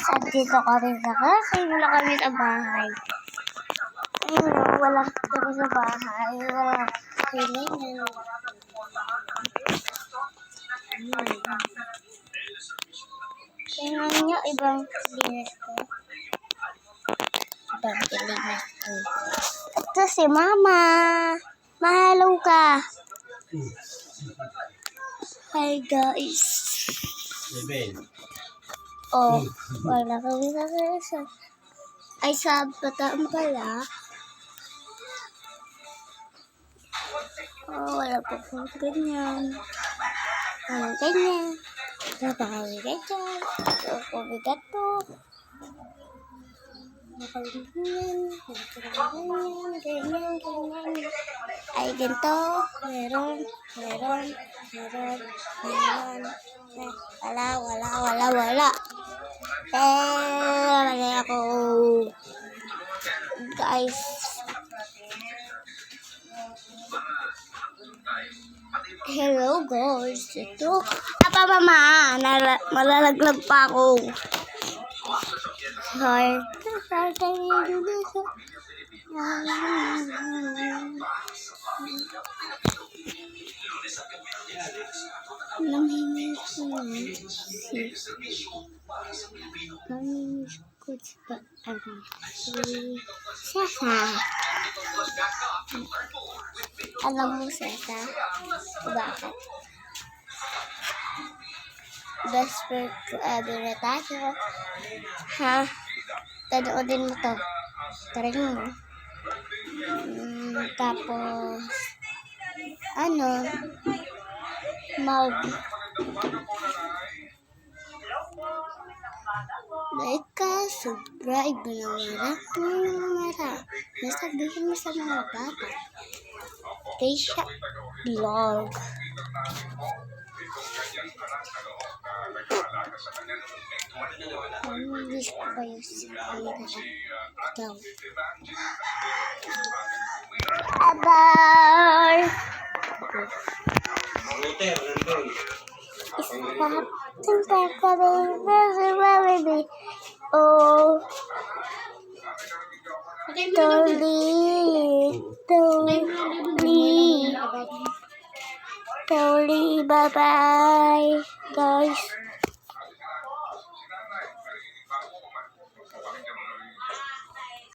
guys, at dito kami sa kasi wala kami sa bahay. Ayun, wala kami sa bahay. Wala kami. Tingnan nyo, ibang business ko. Ibang business ko. Ito si Mama. Mahalo ka. Hi guys. Oh, wala kami sa kasa. Ay, sa bataan pala. Oh, wala po po ganyan. Walang ganyan. Napakabigat yan. Napakabigat to. Ganyan. Ay, ganito. Meron. Wala. Mali ako. Guys. Hello guys. Ito. Mama. Malalaglag pa ako. Sorry. Namimiss ko sa Sasa. Alam mo Sasa? Bakit? Best friend ko ever na tayo. Ha? Tanoodin mo to. Tarin mo. Tapos like ka, subscribe na nasabihin mo sa mga bata. Keisha Vlog. Wish ko kayo bye. Baby. Oh, totally, bye bye, guys.